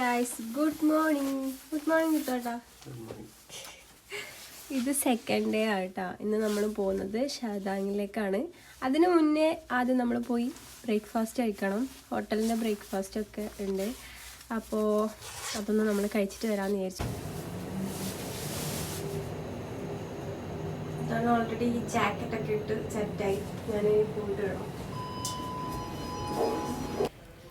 Guys, good morning കിട്ടാ. ഇത് second day ആയിട്ടാ. ഇന്ന് നമ്മൾ പോകുന്നത് ഷാദാങ്ങിലേക്കാണ്. അതിനു മുന്നേ ആദ്യം നമ്മൾ പോയി ബ്രേക്ക്ഫാസ്റ്റ് കഴിക്കണം. ഹോട്ടലിൻ്റെ ബ്രേക്ക്ഫാസ്റ്റ് ഒക്കെ ഉണ്ട്. അപ്പോൾ അതൊന്ന് നമ്മൾ കഴിച്ചിട്ട് വരാമെന്ന് വിചാരിച്ചു. ഞാൻ ഓൾറെഡി ഈ ജാക്കറ്റൊക്കെ ഇട്ട് സെറ്റായി. ഞാൻ പോയിട്ട് വേണം.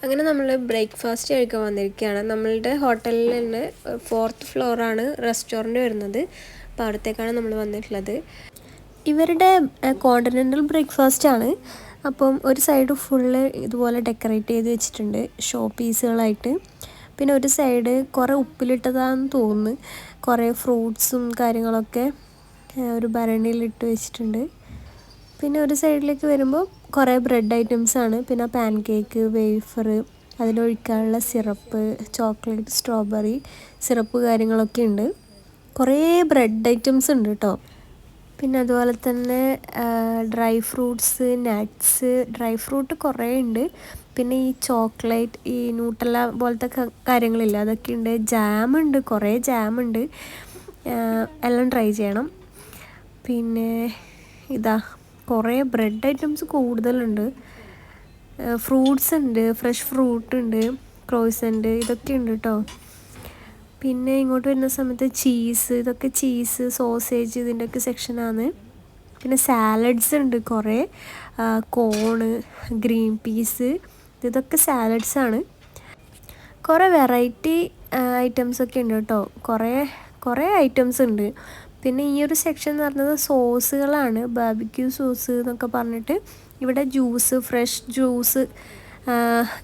അങ്ങനെ നമ്മൾ ബ്രേക്ക്ഫാസ്റ്റ് കഴിക്കാൻ വന്നിരിക്കുകയാണ്. നമ്മളുടെ ഹോട്ടലിൽ നിന്ന് 4th ഫ്ലോറാണ് റെസ്റ്റോറൻറ്റ് വരുന്നത്. അപ്പോൾ അവിടത്തേക്കാണ് നമ്മൾ വന്നിട്ടുള്ളത്. ഇവരുടെ കോണ്ടിനെൻ്റൽ ബ്രേക്ക്ഫാസ്റ്റാണ്. അപ്പം ഒരു സൈഡ് ഫുള്ള് ഇതുപോലെ ഡെക്കറേറ്റ് ചെയ്ത് വെച്ചിട്ടുണ്ട് ഷോ പീസുകളായിട്ട്. പിന്നെ ഒരു സൈഡ് കുറേ ഉപ്പിലിട്ടതാണെന്ന് തോന്നുന്നു. കുറേ ഫ്രൂട്ട്സും കാര്യങ്ങളൊക്കെ ഒരു ഭരണിയിലിട്ട് വെച്ചിട്ടുണ്ട്. പിന്നെ ഒരു സൈഡിലേക്ക് വരുമ്പോൾ കുറേ ബ്രെഡ് ഐറ്റംസാണ്. പിന്നെ പാൻ കേക്ക്, വേഫർ, അതിലൊഴിക്കാനുള്ള സിറപ്പ്, ചോക്ലേറ്റ്, സ്ട്രോബെറി സിറപ്പ് കാര്യങ്ങളൊക്കെ ഉണ്ട്. കുറേ ബ്രെഡ് ഐറ്റംസ് ഉണ്ട് കേട്ടോ. പിന്നെ അതുപോലെ തന്നെ dry fruits, nuts, dry fruit കുറേ ഉണ്ട്. പിന്നെ ഈ ചോക്ലേറ്റ്, ഈ ന്യൂട്ടല്ല പോലത്തെ കാര്യങ്ങളില്ല, അതൊക്കെ ഉണ്ട്. ജാമുണ്ട്, കുറേ ജാമുണ്ട്. എല്ലാം ട്രൈ ചെയ്യണം. പിന്നെ ഇതാ കുറേ ബ്രെഡ് ഐറ്റംസ് കൂടുതലുണ്ട്. ഫ്രൂട്ട്സ് ഉണ്ട്, ഫ്രഷ് ഫ്രൂട്ട് ഉണ്ട്, ക്രോയിസൻ്റ് ഇതൊക്കെ ഉണ്ട് കേട്ടോ. പിന്നെ ഇങ്ങോട്ട് വരുന്ന സമയത്ത് ചീസ്, ഇതൊക്കെ ചീസ്, സോസേജ് ഇതിൻ്റെയൊക്കെ സെക്ഷനാണ്. പിന്നെ സാലഡ്സ് ഉണ്ട് കുറേ. കോണ്, ഗ്രീൻ പീസ്, ഇതൊക്കെ സാലഡ്സാണ്. കുറേ വെറൈറ്റി ഐറ്റംസൊക്കെ ഉണ്ട് കേട്ടോ. കുറേ ഐറ്റംസ് ഉണ്ട്. പിന്നെ ഈ ഒരു സെക്ഷൻ എന്ന് പറഞ്ഞത് സോസുകളാണ്. ബാർബിക്യൂ സോസ് എന്നൊക്കെ പറഞ്ഞിട്ട് ഇവിടെ ജ്യൂസ്, ഫ്രഷ് ജ്യൂസ്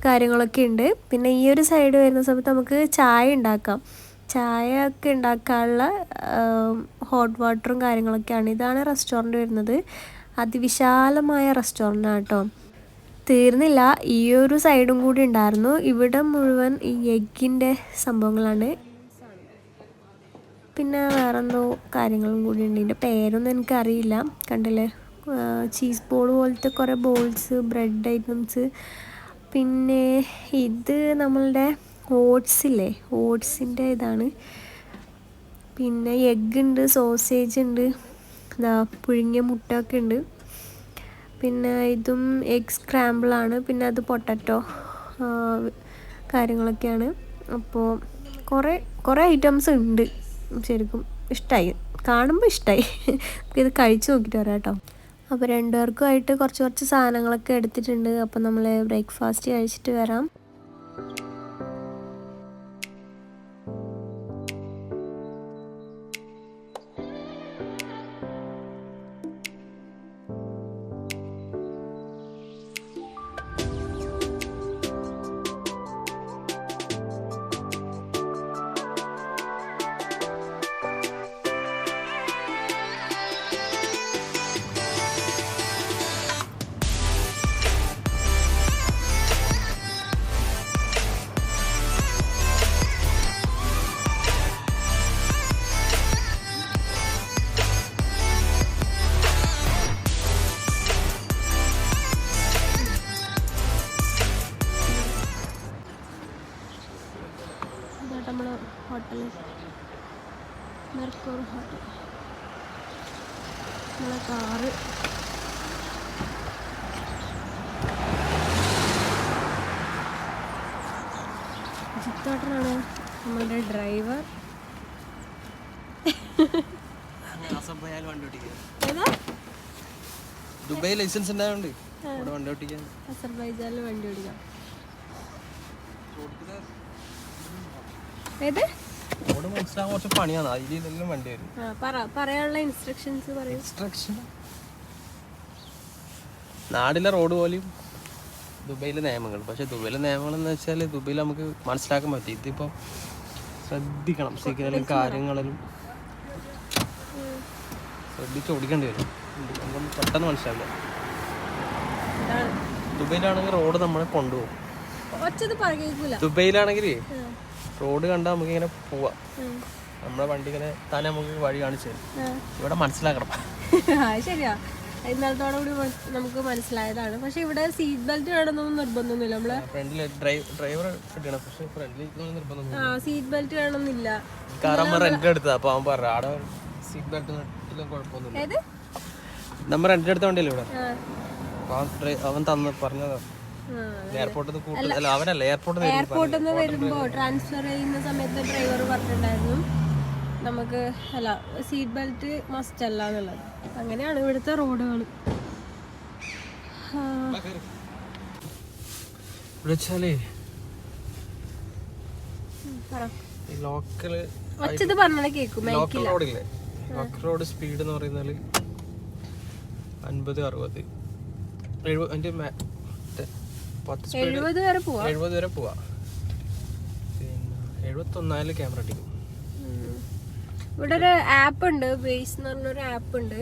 കാര്യങ്ങളൊക്കെ ഉണ്ട്. പിന്നെ ഈ ഒരു സൈഡ് വരുന്ന സമയത്ത് നമുക്ക് ചായ ഉണ്ടാക്കാം. ചായ ഒക്കെ ഉണ്ടാക്കാനുള്ള ഹോട്ട് വാട്ടറും കാര്യങ്ങളൊക്കെയാണ്. ഇതാണ് റെസ്റ്റോറൻറ്റ് വരുന്നത്. അതിവിശാലമായ റെസ്റ്റോറൻറ്റാണ് കേട്ടോ. തീർന്നില്ല, ഈ ഒരു സൈഡും കൂടി ഉണ്ടായിരുന്നു. ഇവിടെ മുഴുവൻ ഈ എഗ്ഗിൻ്റെ സംഭവങ്ങളാണ്. പിന്നെ വേറെന്തോ കാര്യങ്ങളും കൂടി ഉണ്ട്. ഇതിൻ്റെ പേരൊന്നും എനിക്കറിയില്ല. കണ്ടില്ലേ, ചീസ് ബോൾ പോലത്തെ കുറേ ബോൾസ്, ബ്രെഡ് ഐറ്റംസ്. പിന്നെ ഇത് നമ്മളുടെ ഓട്സില്ലേ, ഓട്സിൻ്റെ ഇതാണ്. പിന്നെ എഗ്ഗ് ഉണ്ട്, സോസേജ് ഉണ്ട്, പുഴുങ്ങിയ മുട്ടയൊക്കെ ഉണ്ട്. പിന്നെ ഇതും എഗ് സ്ക്രാമ്പിളാണ്. പിന്നെ അത് പൊട്ടറ്റോ കാര്യങ്ങളൊക്കെയാണ്. അപ്പോൾ കുറേ ഐറ്റംസ് ഉണ്ട്. ശരിക്കും ഇഷ്ടമായി, കാണുമ്പോൾ ഇഷ്ടമായി. ഇത് കഴിച്ച് നോക്കിയിട്ട് വരാം കേട്ടോ. അപ്പോൾ രണ്ടുപേർക്കുമായിട്ട് കുറച്ച് സാധനങ്ങളൊക്കെ എടുത്തിട്ടുണ്ട്. അപ്പോൾ നമ്മൾ ബ്രേക്ക്ഫാസ്റ്റ് കഴിച്ചിട്ട് വരാം. നമ്മൾ ഹോട്ടൽ മെർക്കൂർ ഹോട്ടൽ, നമ്മളെ കാറ് ജിത്തോട്ടനാണ് നമ്മളുടെ ഡ്രൈവർ. ദുബായ് ലൈസൻസ് ഉണ്ടായോണ്ട് വണ്ടി ഓടിക്കാൻ, അസർബൈജാനിൽ വണ്ടി ഓടിക്കാം. ഏത് റോഡ് മനസ്സിലാകാൻ കുറച്ച് പണിയാണ്. അതിലെല്ലാം വണ്ടി വരും. പറയാനുള്ള ഇൻസ്ട്രക്ഷൻസ് പറയും. ഇൻസ്ട്രക്ഷൻ നാടിലെ റോഡ് പോലെയും ദുബൈയിലെ നിയമങ്ങൾ. പക്ഷെ ദുബൈയിലെ നിയമങ്ങൾ എന്ന് വെച്ചാൽ ദുബൈയിൽ നമുക്ക് മനസ്സിലാക്കാൻ പറ്റും. ഇതിപ്പോൾ ശ്രദ്ധിക്കണം സിഗ്നലും കാര്യങ്ങളിലും. ശ്രദ്ധിച്ച് ഓടിക്കേണ്ടി വരും, നമുക്ക് പെട്ടെന്ന് മനസ്സിലാവില്ല. ദുബൈയിലാണെങ്കിൽ റോഡ് നമ്മളെ കൊണ്ടുപോകും. ദുബൈയിലാണെങ്കിൽ റോഡ് കണ്ടാൽ നമുക്ക് ഇങ്ങനെ പോവാം, നമ്മുടെ വണ്ടി ഇങ്ങനെ തന്നെ നമുക്ക് വഴി കാണിച്ചു തരും. ഇവിടെ മനസ്സിലാക്കണം. ശരിയാ, ഇന്നലത്തോടെ കൂടി നമുക്ക് മനസ്സിലായതാണ്. പക്ഷെ ഇവിടെ സീറ്റ് ബെൽറ്റ് വേണമെന്നൊന്നും നിർബന്ധമൊന്നുമില്ല. നമ്മള് ഡ്രൈവർ നിർബന്ധം സീറ്റ് ബെൽറ്റ് വേണമെന്നില്ല. റെന്റ് എടുത്തത്, അപ്പൊ അവൻ പറഞ്ഞു അവിടെ സീറ്റ് ബെൽറ്റ് കുഴപ്പമൊന്നുമില്ല. നമ്മൾ റെന്റ് എടുത്ത വണ്ടിയല്ലേ ഇവിടെ, അവൻ തന്ന് പറഞ്ഞതാ. എയർപോർട്ടിൽ നിന്ന് വരുമ്പോ ട്രാൻസ്ഫർ ചെയ്യുന്ന സമയത്ത് ഡ്രൈവർ പറഞ്ഞിട്ടുണ്ടായിരുന്നു നമുക്ക് അല്ല സീറ്റ് ബെൽറ്റ് മസ്റ്റ് അല്ല എന്നുള്ളത്. അങ്ങനെയാണ് ഇവിടുത്തെ റോഡുകൾ. ഒച്ചത് പറഞ്ഞാൽ കേൾക്കും. റോഡ് സ്പീഡ് എന്ന് പറയുന്നത് 50-60, 70 വരെ പോവാ. പിന്നെ 71 ക്യാമറ അടിക്കും. ഇവിടെ ഒരു ആപ്പ് ഉണ്ട്, ബേസ് എന്ന് പറഞ്ഞൊരു ആപ്പ് ഉണ്ട്.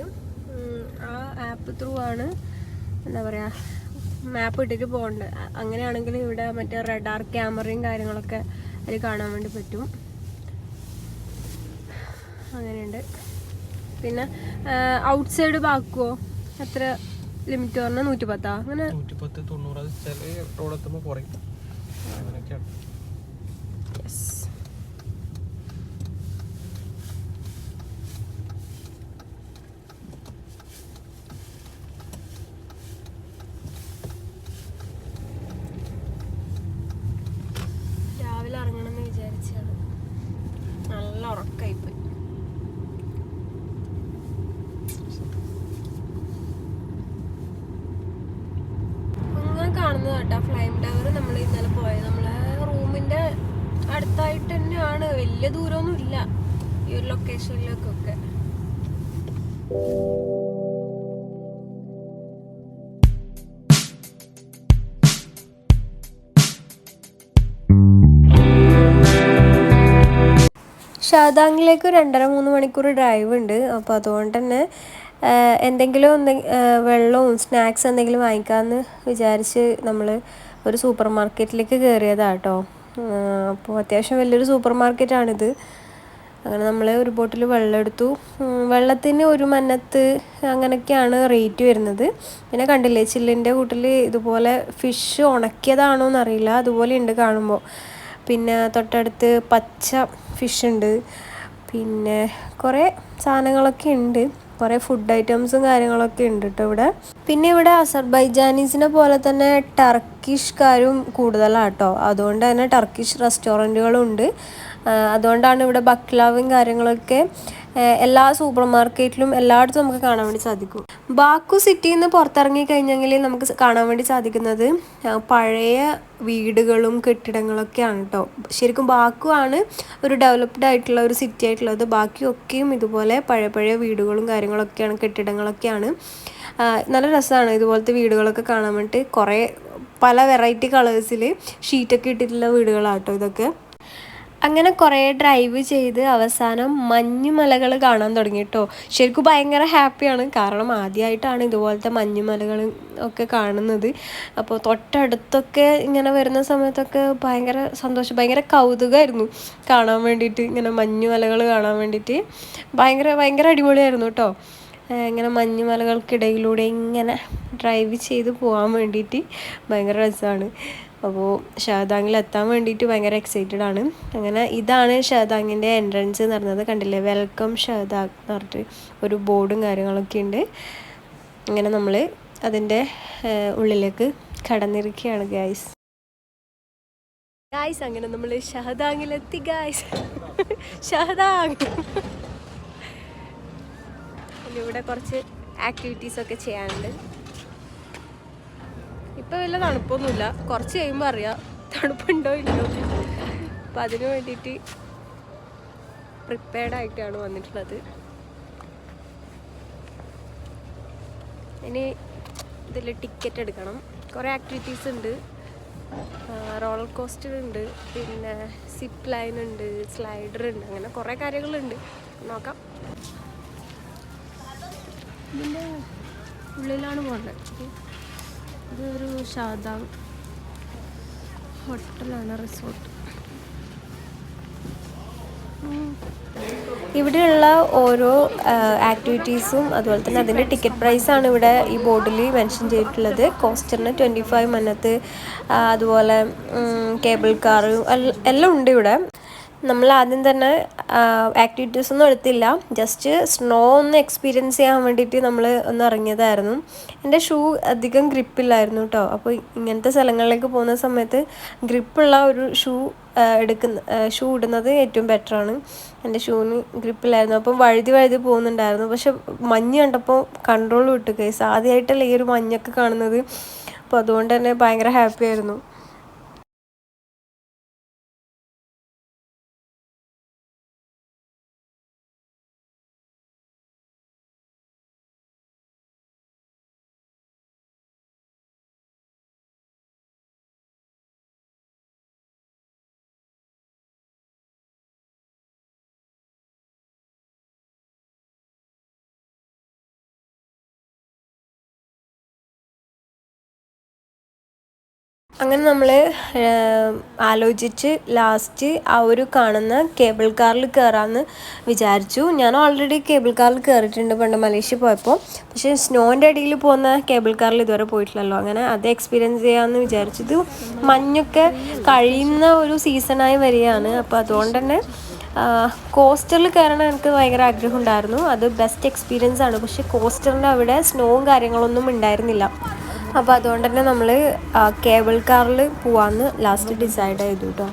ആ ആപ്പ് ത്രൂ ആണ് എന്താ പറയാ മാപ്പ് ഇട്ടിട്ട് പോകേണ്ടത്. അങ്ങനെയാണെങ്കിൽ ഇവിടെ മറ്റേ റഡാർ ക്യാമറയും കാര്യങ്ങളൊക്കെ അതിൽ കാണാൻ വേണ്ടി പറ്റും. അങ്ങനെയുണ്ട്. പിന്നെ ഔട്ട് സൈഡ് ബാക്കുവോ എത്ര ലിമിറ്റ് പറഞ്ഞാൽ 110 അങ്ങനെ 110-90 റോഡെത്തുമ്പോൾ കുറയും. അങ്ങനെയൊക്കെയാണ്. രാവിലെ ഇറങ്ങണമെന്ന് വിചാരിച്ചാണ്, നല്ല ഉറക്കമായിപ്പോയി. കാണുന്നത് കേട്ടോ ഫ്ലൈം ടവർ. നമ്മൾ ഇന്നലെ പോയത് നമ്മളെ റൂമിന്റെ അടുത്തായിട്ട് തന്നെയാണ്, വലിയ ദൂരമൊന്നും ഇല്ല ഈ ഒരു ലൊക്കേഷനിലേക്കൊക്കെ. ഷാദാങ്ങിലേക്ക് 2.5-3 മണിക്കൂർ ഡ്രൈവ് ഉണ്ട്. അപ്പോൾ അതുകൊണ്ട് തന്നെ എന്തെങ്കിലും വെള്ളവും സ്നാക്സ് എന്തെങ്കിലും വാങ്ങിക്കാമെന്ന് വിചാരിച്ച് നമ്മൾ ഒരു സൂപ്പർ മാർക്കറ്റിലേക്ക് കയറിയതാണ് കേട്ടോ. അപ്പോൾ അത്യാവശ്യം വലിയൊരു സൂപ്പർ മാർക്കറ്റാണിത്. അങ്ങനെ നമ്മൾ ഒരു ബോട്ടിൽ വെള്ളം എടുത്തു. വെള്ളത്തിന് 1 മന്നത്ത് അങ്ങനെയൊക്കെയാണ് റേറ്റ് വരുന്നത്. പിന്നെ കണ്ടില്ലേ ചില്ലിൻ്റെ കൂട്ടിൽ ഇതുപോലെ ഫിഷ് ഉണക്കിയതാണോ എന്നറിയില്ല, അതുപോലെ ഉണ്ട് കാണുമ്പോൾ. പിന്നെ തൊട്ടടുത്ത് പച്ച ഫിഷ് ഉണ്ട്. പിന്നെ കുറേ സാധനങ്ങളൊക്കെ ഉണ്ട്, കുറേ ഫുഡ് ഐറ്റംസും കാര്യങ്ങളൊക്കെ ഉണ്ട് കേട്ടോ ഇവിടെ. പിന്നെ ഇവിടെ അസർബൈജാനീസിനെ പോലെ തന്നെ ടർക്കിഷ്കാരും കൂടുതലാണ് കേട്ടോ. അതുകൊണ്ട് തന്നെ ടർക്കിഷ് റെസ്റ്റോറൻറ്റുകളും ഉണ്ട്. അതുകൊണ്ടാണ് ഇവിടെ ബക്ലാവും കാര്യങ്ങളൊക്കെ എല്ലാ സൂപ്പർ മാർക്കറ്റിലും എല്ലായിടത്തും നമുക്ക് കാണാൻ വേണ്ടി സാധിക്കും. ബാക്കു സിറ്റിയിൽ നിന്ന് പുറത്തിറങ്ങി കഴിഞ്ഞെങ്കിൽ നമുക്ക് കാണാൻ വേണ്ടി സാധിക്കുന്നത് പഴയ വീടുകളും കെട്ടിടങ്ങളൊക്കെയാണ് കേട്ടോ. ശരിക്കും ബാക്കു ആണ് ഒരു ഡെവലപ്ഡ് ആയിട്ടുള്ള ഒരു സിറ്റി ആയിട്ടുള്ളത്. ബാക്കിയൊക്കെയും ഇതുപോലെ പഴയ വീടുകളും കാര്യങ്ങളൊക്കെയാണ്, കെട്ടിടങ്ങളൊക്കെയാണ്. നല്ല രസമാണ് ഇതുപോലത്തെ വീടുകളൊക്കെ കാണാൻ വേണ്ടിയിട്ട്. കുറേ പല വെറൈറ്റി കളേഴ്സിൽ ഷീറ്റൊക്കെ ഇട്ടിട്ടുള്ള വീടുകളാണ് കേട്ടോ ഇതൊക്കെ. അങ്ങനെ കുറേ ഡ്രൈവ് ചെയ്ത് അവസാനം മഞ്ഞുമലകൾ കാണാൻ തുടങ്ങി കേട്ടോ. ശരിക്കും ഭയങ്കര ഹാപ്പിയാണ്, കാരണം ആദ്യമായിട്ടാണ് ഇതുപോലത്തെ മഞ്ഞുമലകൾ ഒക്കെ കാണുന്നത്. അപ്പോൾ തൊട്ടടുത്തൊക്കെ ഇങ്ങനെ വരുന്ന സമയത്തൊക്കെ ഭയങ്കര സന്തോഷം, ഭയങ്കര കൗതുകമായിരുന്നു കാണാൻ വേണ്ടിയിട്ട്. ഇങ്ങനെ മഞ്ഞുമലകൾ കാണാൻ വേണ്ടിയിട്ട് ഭയങ്കര അടിപൊളിയായിരുന്നു കേട്ടോ. ഇങ്ങനെ മഞ്ഞുമലകൾക്കിടയിലൂടെ ഇങ്ങനെ ഡ്രൈവ് ചെയ്ത് പോകാൻ വേണ്ടിയിട്ട് ഭയങ്കര രസമാണ്. അപ്പോൾ ഷാദാങ്ങിൽ എത്താൻ വേണ്ടിയിട്ട് ഭയങ്കര എക്സൈറ്റഡ് ആണ്. അങ്ങനെ ഇതാണ് ഷാദാങ്ങിൻ്റെ എൻട്രൻസ് എന്ന് പറഞ്ഞത്. കണ്ടില്ലേ, വെൽക്കം ഷാദാങ് എന്ന് പറഞ്ഞിട്ട് ഒരു ബോർഡും കാര്യങ്ങളൊക്കെ ഉണ്ട്. അങ്ങനെ നമ്മൾ അതിൻ്റെ ഉള്ളിലേക്ക് കടന്നിരിക്കുകയാണ് ഗായ്സ്. അങ്ങനെ നമ്മൾ ഷാദാങ്ങിലെത്തി ഗായ്സ്. ഷാദാങ് ഇവിടെ കുറച്ച് ആക്ടിവിറ്റീസൊക്കെ ചെയ്യാനുണ്ട്. ഇപ്പം വലിയ തണുപ്പൊന്നുമില്ല, കുറച്ച് കഴിയുമ്പോൾ അറിയാം തണുപ്പുണ്ടോ ഇല്ലയോ. അപ്പം അതിന് വേണ്ടിയിട്ട് പ്രിപ്പയർഡായിട്ടാണ് വന്നിട്ടുള്ളത്. ഇനി ഇതിൽ ടിക്കറ്റ് എടുക്കണം. കുറേ ആക്ടിവിറ്റീസ് ഉണ്ട്, റോളർ കോസ്റ്റർ ഉണ്ട്, പിന്നെ സിപ്പ് ലൈൻ ഉണ്ട്, സ്ലൈഡർ ഉണ്ട്, അങ്ങനെ കുറേ കാര്യങ്ങളുണ്ട്. നോക്കാം. ഇതിൻ്റെ ഉള്ളിലാണ് പോകേണ്ടത്. ഇതൊരു ഷാദാം ഹോട്ടലാണ്, റിസോർട്ട്. ഇവിടെയുള്ള ഓരോ ആക്ടിവിറ്റീസും അതുപോലെ തന്നെ അതിൻ്റെ ടിക്കറ്റ് പ്രൈസാണ് ഇവിടെ ഈ ബോർഡിൽ മെൻഷൻ ചെയ്തിട്ടുള്ളത്. കോസ്റ്ററിന് 25 മന്നത്ത്, അതുപോലെ കേബിൾ കാർ എല്ലാം ഉണ്ട് ഇവിടെ. നമ്മൾ ആദ്യം തന്നെ ആക്ടിവിറ്റീസ് ഒന്നും എടുത്തില്ല, ജസ്റ്റ് സ്നോ ഒന്ന് എക്സ്പീരിയൻസ് ചെയ്യാൻ വേണ്ടിയിട്ട് നമ്മൾ ഒന്ന് ഇറങ്ങിയതായിരുന്നു. എൻ്റെ ഷൂ അധികം ഗ്രിപ്പില്ലായിരുന്നു കേട്ടോ. അപ്പോൾ ഇങ്ങനത്തെ സ്ഥലങ്ങളിലേക്ക് പോകുന്ന സമയത്ത് ഗ്രിപ്പുള്ള ഒരു ഷൂ ഇടുന്നത് ഏറ്റവും ബെറ്ററാണ്. എൻ്റെ ഷൂവിന് ഗ്രിപ്പില്ലായിരുന്നു, അപ്പം വഴുതി പോകുന്നുണ്ടായിരുന്നു. പക്ഷെ മഞ്ഞ് കണ്ടപ്പോൾ കൺട്രോൾ വിട്ടു കേസ്. ആദ്യമായിട്ടല്ലേ ഈ ഒരു മഞ്ഞൊക്കെ കാണുന്നത്. അപ്പോൾ അതുകൊണ്ട് തന്നെ ഭയങ്കര ഹാപ്പി ആയിരുന്നു. അങ്ങനെ നമ്മൾ ആലോചിച്ച് ലാസ്റ്റ് ആ ഒരു കാണുന്ന കേബിൾ കാറിൽ കയറാമെന്ന് വിചാരിച്ചു. ഞാൻ ഓൾറെഡി കേബിൾ കാറിൽ കയറിയിട്ടുണ്ട് പണ്ട് മലേഷ്യ പോയപ്പോൾ. പക്ഷേ സ്നോൻ്റെ അടിയിൽ പോകുന്ന കേബിൾ കാറിൽ ഇതുവരെ പോയിട്ടില്ലല്ലോ. അങ്ങനെ അത് എക്സ്പീരിയൻസ് ചെയ്യാമെന്ന് വിചാരിച്ചത്. മഞ്ഞൊക്കെ കഴിയുന്ന ഒരു സീസണായി വരികയാണ്. അപ്പോൾ അതുകൊണ്ട് തന്നെ കോസ്റ്ററിൽ കയറണം എനിക്ക് ഭയങ്കര ആഗ്രഹം ഉണ്ടായിരുന്നു. അത് ബെസ്റ്റ് എക്സ്പീരിയൻസ് ആണ്. പക്ഷേ കോസ്റ്ററിൻ്റെ അവിടെ സ്നോവും കാര്യങ്ങളൊന്നും ഉണ്ടായിരുന്നില്ല. അപ്പോൾ അതുകൊണ്ട് തന്നെ നമ്മൾ കേബിൾ കാറിൽ പോവാമെന്ന് ലാസ്റ്റ് ഡിസൈഡ് ചെയ്തു കേട്ടോ.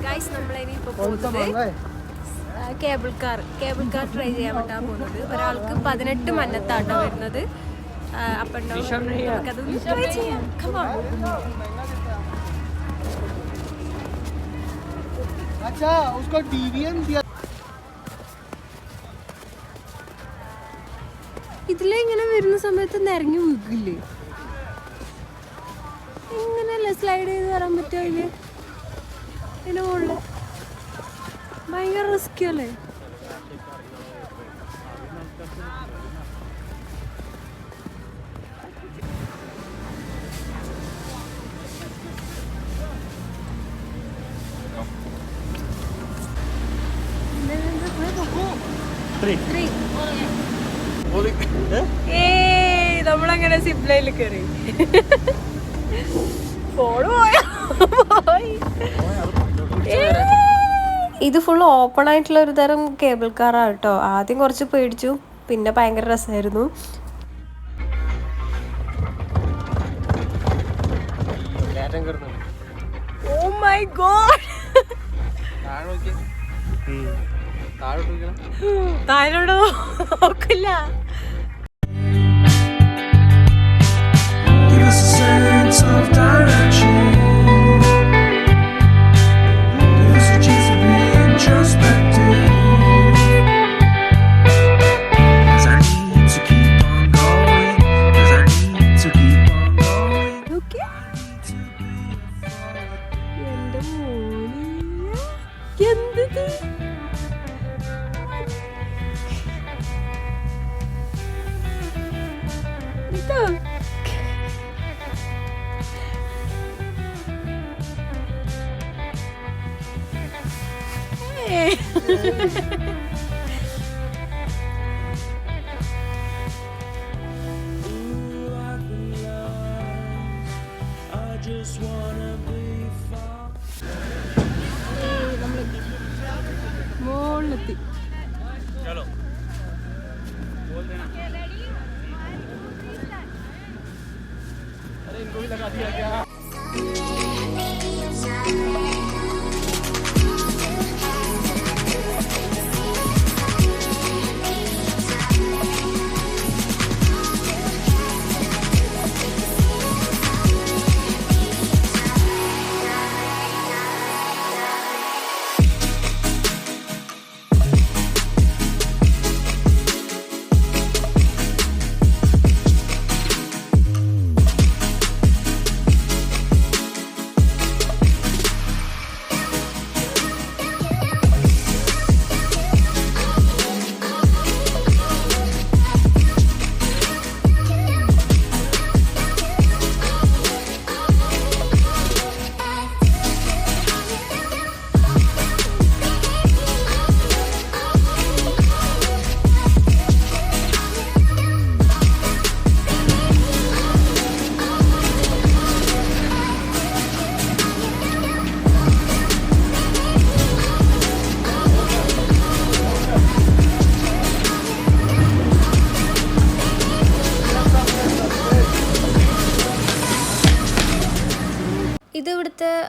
ഗൈസ്, നമ്മളിനിപ്പോൾ പോകുന്നത് കേബിൾ കാർ ട്രൈ ചെയ്യാൻ വേണ്ടിയിട്ടാണ് പോകുന്നത്. ഒരാൾക്ക് 18 മന്നത്താട്ടോ വരുന്നത്. അപ്പം നമുക്കതൊന്ന് ട്രൈ ചെയ്യാം. ഇതിലിങ്ങനെ വരുന്ന സമയത്ത് നിരങ്ങി വീക്കില്ലേ? ഇങ്ങനെയല്ലേ സ്ലൈഡ് ചെയ്ത് വരാൻ പറ്റുമോ? ഇതിന് മുകളിൽ ഭയങ്കര റിസ്കി അല്ലേ? നമ്മളങ്ങനെ സിപ്ലൈനിൽ കയറി. ഇത് ഫുൾ ഓപ്പൺ ആയിട്ടുള്ള ഒരു തരം കേബിൾ കാറാണ് കേട്ടോ. ആദ്യം കുറച്ച് പേടിച്ചു, പിന്നെ ഭയങ്കര രസമായിരുന്നു. ഓ മൈ ഗോഡ്, താഴോട്ടോ നോക്കില്ല. മോളിലെത്തി.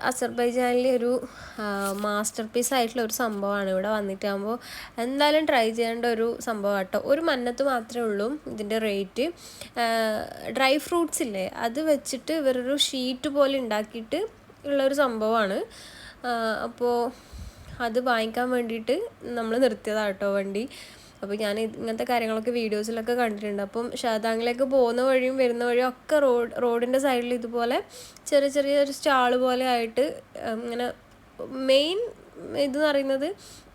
അസർബൈജാനിലെ ഒരു മാസ്റ്റർ പീസ് ആയിട്ടുള്ള ഒരു സംഭവമാണ്. ഇവിടെ വന്നിട്ടാകുമ്പോൾ എന്തായാലും ട്രൈ ചെയ്യേണ്ട ഒരു സംഭവം കേട്ടോ. ഒരു മന്നത്ത് മാത്രമേ ഉള്ളൂ ഇതിൻ്റെ റേറ്റ്. ഡ്രൈ ഫ്രൂട്ട്സ് ഇല്ലേ, അത് വെച്ചിട്ട് ഇവരൊരു ഷീറ്റ് പോലെ ഉണ്ടാക്കിയിട്ട് ഉള്ളൊരു സംഭവമാണ്. അപ്പോൾ അത് വാങ്ങിക്കാൻ വേണ്ടിയിട്ട് നമ്മൾ നിർത്തിയതാണ് കേട്ടോ വണ്ടി. അപ്പോൾ ഞാൻ ഇങ്ങനത്തെ കാര്യങ്ങളൊക്കെ വീഡിയോസിലൊക്കെ കണ്ടിട്ടുണ്ട്. അപ്പം ഷാദാങ്ങിലേക്ക് പോകുന്ന വഴിയും വരുന്ന വഴിയും ഒക്കെ റോഡിൻ്റെ സൈഡിൽ ഇതുപോലെ ചെറിയ ചെറിയൊരു സ്റ്റാൾ പോലെ ആയിട്ട് ഇങ്ങനെ മെയിൻ ഇതെന്ന് പറയുന്നത്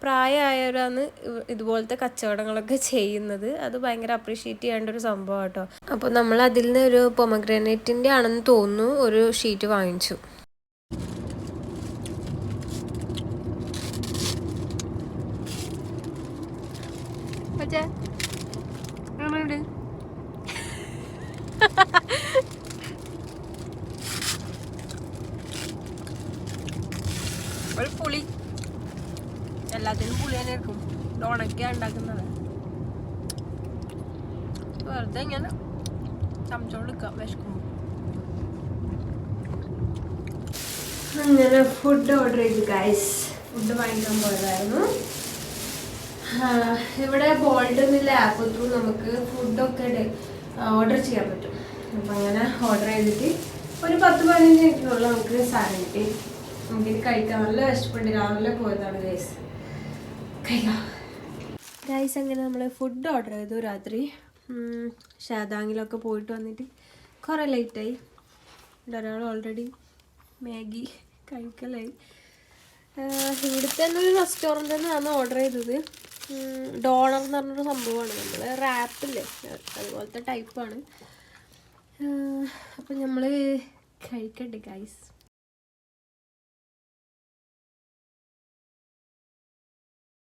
പ്രായമായവരാണ് ഇതുപോലത്തെ കച്ചവടങ്ങളൊക്കെ ചെയ്യുന്നത്. അത് ഭയങ്കര അപ്രീഷിയേറ്റ് ചെയ്യേണ്ട ഒരു സംഭവം കേട്ടോ. അപ്പോൾ നമ്മൾ അതിൽ നിന്ന് ഒരു പൊമഗ്രാനൈറ്റിൻ്റെ ആണെന്ന് തോന്നുന്നു ഒരു ഷീറ്റ് വാങ്ങിച്ചു. ഒരു പുളി, എല്ലാത്തിനും പുളി തന്നെ എടുക്കും. ഇത് ഉണക്കിയാണ് ഉണ്ടാക്കുന്നത്. വെറുതെ ഇങ്ങനെ ചമച്ചോണ്ടിരിക്കാം വിശക്കുമ്പോൾ. അങ്ങനെ ഫുഡ് ഓർഡർ ചെയ്തു ഗൈസ്. ഫുഡ് വാങ്ങിക്കാൻ പോയതായിരുന്നു. ഇവിടെ ബോൾട്ട് എന്നുള്ള ആപ്പ് ത്രൂ നമുക്ക് ഫുഡൊക്കെ ഓർഡർ ചെയ്യാൻ പറ്റും. അപ്പം അങ്ങനെ ഓർഡർ ചെയ്തിട്ട് ഒരു 10-15 മിനിറ്റിനുള്ള നമുക്ക് സാധനം കിട്ടി. നമുക്കിത് കഴിക്കാൻ നല്ല വിശപ്പുണ്ട്. രാവിലെ പോയതാണ് ഗൈസ്. കഴിക്കാം ഗൈസ്. അങ്ങനെ നമ്മൾ ഫുഡ് ഓർഡർ ചെയ്തു രാത്രി. ഷാദാങ്ങിലൊക്കെ പോയിട്ട് വന്നിട്ട് കുറേ ലേറ്റായി. ഒരാൾ ഓൾറെഡി മാഗി കഴിക്കലായി. ഇവിടുത്തെ തന്നെ ഒരു റെസ്റ്റോറൻറ്റിൽ നിന്നാണ് ഓർഡർ ചെയ്തത്. ഡോണർ എന്ന് പറഞ്ഞൊരു സംഭവമാണ്. നമ്മൾ റാപ്പില്ലേ അതുപോലത്തെ ടൈപ്പാണ്. അപ്പം നമ്മൾ കഴിക്കട്ടെ ഗൈസ്.